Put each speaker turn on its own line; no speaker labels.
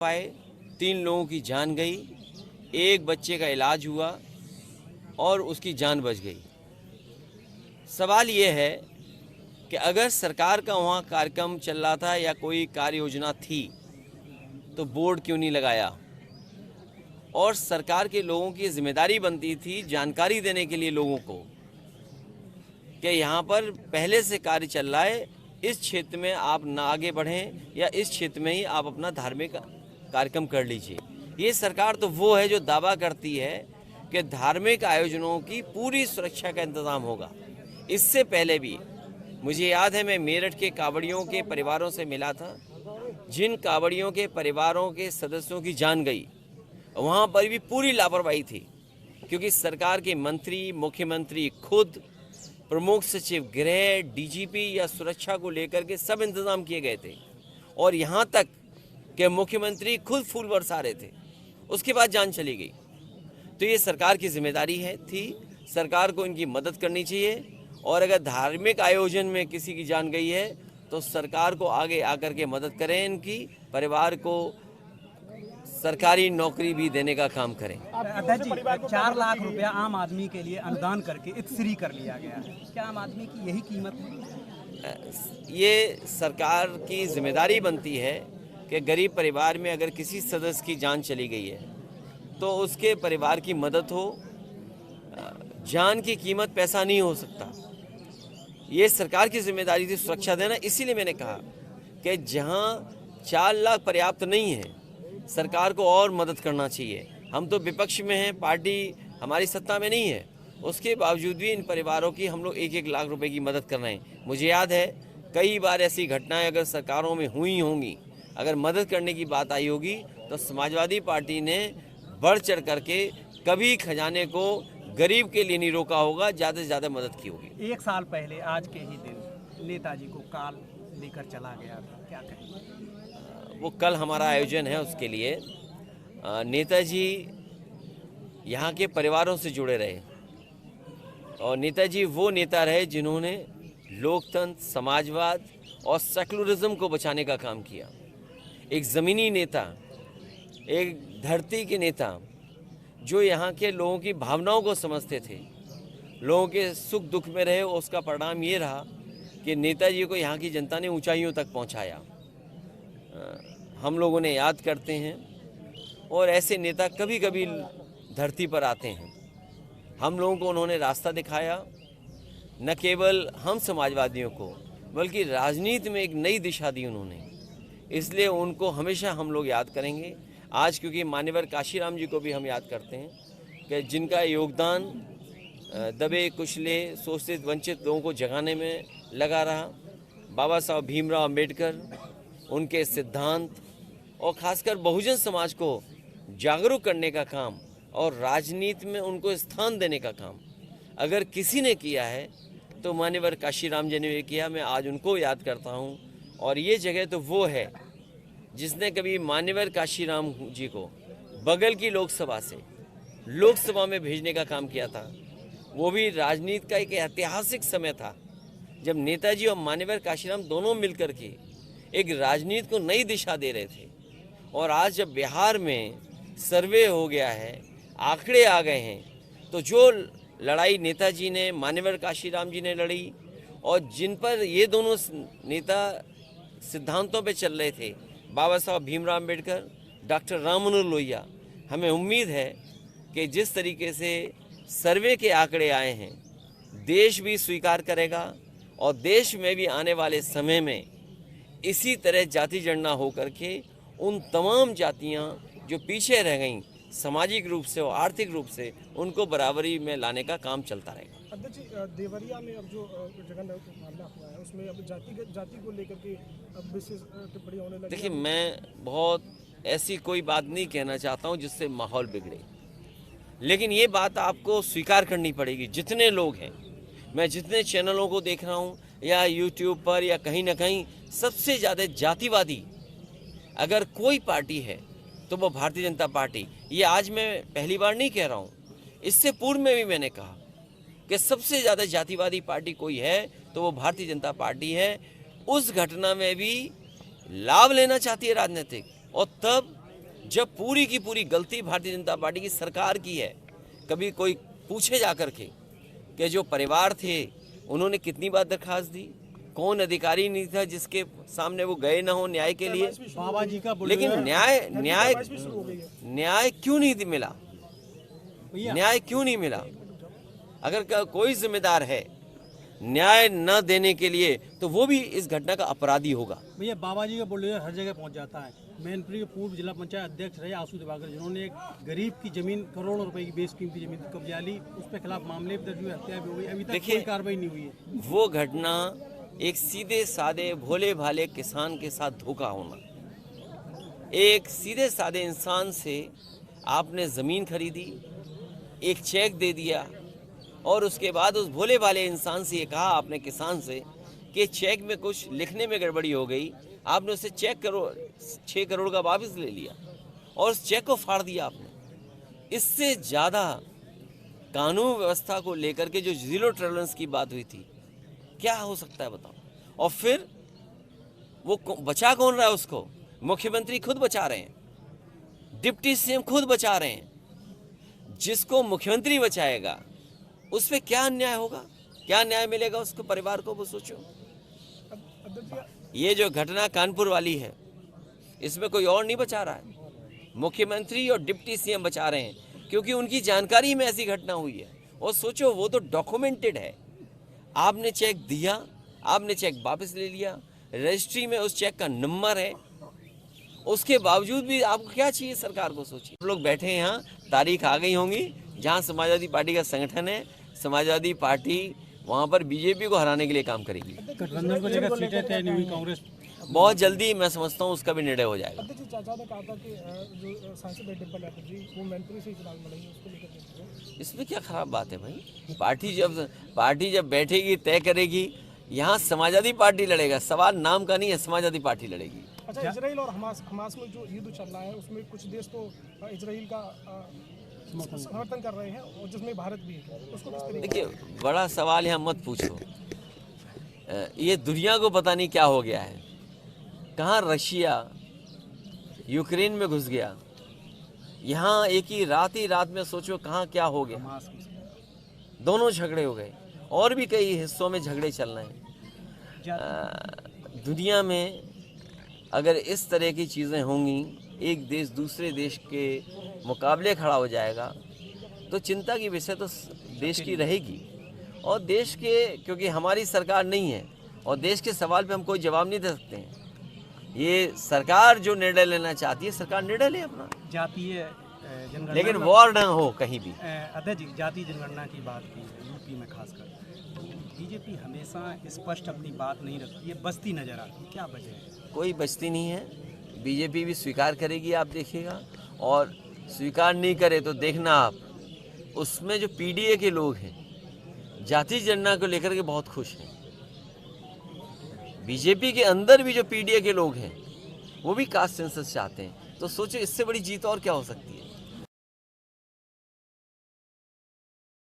पाए, 3 लोगों की जान गई, एक बच्चे का इलाज हुआ और उसकी जान बच गई। सवाल ये है कि अगर सरकार का वहाँ कार्यक्रम चल रहा था या कोई कार्य योजना थी तो बोर्ड क्यों नहीं लगाया? और सरकार के लोगों की जिम्मेदारी बनती थी जानकारी देने के लिए लोगों को कि यहाँ पर पहले से कार्य चल रहा है, इस क्षेत्र में आप ना आगे बढ़ें या इस क्षेत्र में ही आप अपना धार्मिक कार्यक्रम कर लीजिए। ये सरकार तो वो है जो दावा करती है कि धार्मिक आयोजनों की पूरी सुरक्षा का इंतज़ाम होगा। इससे पहले भी मुझे याद है, मैं मेरठ के कांवड़ियों के परिवारों से मिला था, जिन कांवड़ियों के परिवारों के सदस्यों की जान गई, वहाँ पर भी पूरी लापरवाही थी, क्योंकि सरकार के मंत्री, मुख्यमंत्री खुद, प्रमुख सचिव गृह, डीजीपी या सुरक्षा को लेकर के सब इंतजाम किए गए थे और यहाँ तक कि मुख्यमंत्री खुद फूल बरसा रहे थे, उसके बाद जान चली गई। तो ये सरकार की जिम्मेदारी थी, सरकार को इनकी मदद करनी चाहिए और अगर धार्मिक आयोजन में किसी की जान गई है तो सरकार को आगे आकर के मदद करें, इनकी परिवार को सरकारी नौकरी भी देने का काम करें।
अध्यक्ष जी, 4 लाख रुपया आम आदमी के लिए अनुदान करके इत्श्री कर लिया गया है, क्या आम आदमी की यही कीमत है?
ये सरकार की जिम्मेदारी बनती है कि गरीब परिवार में अगर किसी सदस्य की जान चली गई है तो उसके परिवार की मदद हो। जान की कीमत पैसा नहीं हो सकता, ये सरकार की जिम्मेदारी थी सुरक्षा देना। इसीलिए मैंने कहा कि जहां 4 लाख पर्याप्त नहीं है, सरकार को और मदद करना चाहिए। हम तो विपक्ष में हैं, पार्टी हमारी सत्ता में नहीं है, उसके बावजूद भी इन परिवारों की हम लोग 1-1 लाख रुपए की मदद कर रहे हैं। मुझे याद है कई बार ऐसी घटनाएं अगर सरकारों में हुई होंगी, अगर मदद करने की बात आई होगी तो समाजवादी पार्टी ने बढ़ चढ़ करके कभी खजाने को गरीब के लिए नहीं रोका होगा, ज़्यादा से ज़्यादा मदद की होगी।
1 साल पहले आज के ही दिन नेताजी को काल लेकर चला गया था, क्या कहेंगे?
वो कल हमारा आयोजन है, उसके लिए नेताजी यहाँ के परिवारों से जुड़े रहे और नेताजी वो नेता रहे जिन्होंने लोकतंत्र, समाजवाद और सेकुलरिज्म को बचाने का काम किया। एक ज़मीनी नेता, एक धरती के नेता जो यहाँ के लोगों की भावनाओं को समझते थे, लोगों के सुख दुख में रहे। उसका परिणाम ये रहा कि नेताजी को यहाँ की जनता ने ऊंचाइयों तक पहुँचाया। हम लोगों ने याद करते हैं और ऐसे नेता कभी कभी धरती पर आते हैं। हम लोगों को उन्होंने रास्ता दिखाया, न केवल हम समाजवादियों को बल्कि राजनीति में एक नई दिशा दी उन्होंने। इसलिए उनको हमेशा हम लोग याद करेंगे। आज क्योंकि मान्यवर काशीराम जी को भी हम याद करते हैं कि जिनका योगदान दबे कुचले शोषित वंचित लोगों को जगाने में लगा रहा। बाबा साहब भीमराव अम्बेडकर, उनके सिद्धांत और खासकर बहुजन समाज को जागरूक करने का काम और राजनीति में उनको स्थान देने का काम अगर किसी ने किया है तो मान्यवर काशीराम जी ने किया। मैं आज उनको याद करता हूँ और ये जगह तो वो है जिसने कभी मान्यवर काशीराम जी को बगल की लोकसभा से लोकसभा में भेजने का काम किया था। वो भी राजनीति का एक ऐतिहासिक समय था जब नेताजी और मान्यवर काशीराम दोनों मिलकर के एक राजनीति को नई दिशा दे रहे थे। और आज जब बिहार में सर्वे हो गया है, आंकड़े आ गए हैं, तो जो लड़ाई नेताजी ने, मान्यवर काशीराम जी ने लड़ी और जिन पर ये दोनों नेता सिद्धांतों पे चल रहे थे, बाबा साहब भीमराव अम्बेडकर, डॉक्टर राम मनोहर लोहिया, हमें उम्मीद है कि जिस तरीके से सर्वे के आंकड़े आए हैं, देश भी स्वीकार करेगा और देश में भी आने वाले समय में इसी तरह जाति जनगणना हो करके उन तमाम जातियां जो पीछे रह गईं सामाजिक रूप से और आर्थिक रूप से, उनको बराबरी में लाने का काम चलता रहेगा।
अध्यक्ष जी, देवरिया में अब जो जगह मामला हुआ है उसमें अब जाति को लेकर के अब विशेष टिप्पणी होने लगी।
देखिए, मैं बहुत ऐसी कोई बात नहीं कहना चाहता हूं जिससे माहौल बिगड़े, लेकिन ये बात आपको स्वीकार करनी पड़ेगी। जितने लोग हैं, मैं जितने चैनलों को देख रहा हूं या यूट्यूब पर या कहीं ना कहीं, सबसे ज़्यादा जातिवादी अगर कोई पार्टी है तो वो भारतीय जनता पार्टी। ये आज मैं पहली बार नहीं कह रहा हूँ, इससे पूर्व में भी मैंने कहा कि सबसे ज़्यादा जातिवादी पार्टी कोई है तो वो भारतीय जनता पार्टी है। उस घटना में भी लाभ लेना चाहती है राजनीतिक, और तब जब पूरी की पूरी गलती भारतीय जनता पार्टी की सरकार की है। कभी कोई पूछे जा कर के कि जो परिवार थे उन्होंने कितनी बार दरखास्त दी, कौन अधिकारी नहीं था जिसके सामने वो गए ना हो न्याय के लिए।
बाबा जी का
लेकिन न्याय क्यों नहीं मिला? न्याय क्यों नहीं मिला? अगर कोई जिम्मेदार है न्याय न देने के लिए तो वो भी इस घटना का अपराधी होगा।
भैया बाबा जी का बुलडोजर हर जगह पहुंच जाता है। मैनपुरी के पूर्व जिला पंचायत अध्यक्ष रहे आशु दिवाकर, जिन्होंने एक गरीब की जमीन, करोड़ों रुपए की बेशकीमती जमीन कब्जा ली, उसके खिलाफ मामले दर्ज हुए, हत्या भी हो गई, अभी तक कोई कार्रवाई नहीं हुई है।
वो घटना एक सीधे साधे भोले भाले किसान के साथ धोखा होना। एक सीधे साधे इंसान से आपने ज़मीन खरीदी, एक चेक दे दिया और उसके बाद उस भोले भाले इंसान से ये कहा आपने, किसान से, कि चेक में कुछ लिखने में गड़बड़ी हो गई। आपने उसे चेक 6 करोड़ का वापस ले लिया और उस चेक को फाड़ दिया आपने। इससे ज़्यादा कानून व्यवस्था को लेकर के जो जीरो टॉलरेंस की बात हुई थी, क्या हो सकता है बताओ? और फिर वो बचा कौन रहा है उसको? मुख्यमंत्री खुद बचा रहे हैं, डिप्टी सीएम खुद बचा रहे हैं। जिसको मुख्यमंत्री बचाएगा उस पे क्या अन्याय होगा, क्या न्याय मिलेगा उसको, परिवार को? वो सोचो। ये जो घटना कानपुर वाली है इसमें कोई और नहीं बचा रहा है, मुख्यमंत्री और डिप्टी सीएम बचा रहे हैं, क्योंकि उनकी जानकारी में ऐसी घटना हुई है। और सोचो, वो तो डॉक्यूमेंटेड है। आपने चेक दिया, आपने चेक वापस ले लिया, रजिस्ट्री में उस चेक का नंबर है, उसके बावजूद भी आपको क्या चाहिए सरकार को? सोचिए। हम लोग बैठे हैं यहाँ, तारीख आ गई होंगी जहाँ समाजवादी पार्टी का संगठन है, समाजवादी पार्टी वहाँ पर बीजेपी को हराने के लिए काम करेगी।
गठबंधन को लेकर सीटें तय नहीं हुई, कांग्रेस
बहुत जल्दी मैं समझता हूँ उसका भी निर्णय हो जाएगा।
अध्यक्ष जी, चाचा ने कहा था कि जो सांसद है डिम्पल यादव जी, वो मैनपुरी से चुनाव लड़ेंगे, उसको लेकर
इसमें क्या खराब बात है भाई? पार्टी जब बैठेगी, तय करेगी। यहाँ समाजवादी पार्टी लड़ेगा, सवाल नाम का नहीं है, समाजवादी पार्टी लड़ेगी।
अच्छा, इजराइल और हमास में जो युद्ध चल रहा है उसमें कुछ देश तो इजराइल का समर्थन कर रहे हैं और जिसमें भारत भी है, उसको किस तरीके?
देखिए, बड़ा सवाल यहाँ मत पूछो। ये दुनिया को पता नहीं क्या हो गया है। कहाँ रशिया यूक्रेन में घुस गया, यहाँ एक ही रात में सोचो कहाँ क्या हो गया। दोनों झगड़े हो गए और भी कई हिस्सों में झगड़े चल रहे हैं। दुनिया में अगर इस तरह की चीज़ें होंगी, एक देश दूसरे देश के मुकाबले खड़ा हो जाएगा, तो चिंता की विषय तो देश की रहेगी। और देश के, क्योंकि हमारी सरकार नहीं है और देश के सवाल पे हम कोई जवाब नहीं दे सकते हैं। ये सरकार जो निर्णय लेना चाहती है, सरकार निर्णय ले अपना,
जातीय जनगणना,
लेकिन वॉर ना हो कहीं भी।
अध्यक्ष जी, जातीय जनगणना की बात की यूपी में खासकर, बीजेपी हमेशा स्पष्ट अपनी बात नहीं रखती है, बस्ती नजर आती है, क्या वजह है?
कोई बचती नहीं है। बीजेपी भी स्वीकार करेगी, आप देखिएगा। और स्वीकार नहीं करे तो देखना आप, उसमें जो पीडीए के लोग हैं जाति जनगणना को लेकर के बहुत खुश हैं। बीजेपी के अंदर भी जो पीडीए के लोग हैं वो भी कास्ट सेंसस चाहते हैं। तो सोचो, इससे बड़ी जीत और क्या हो सकती है?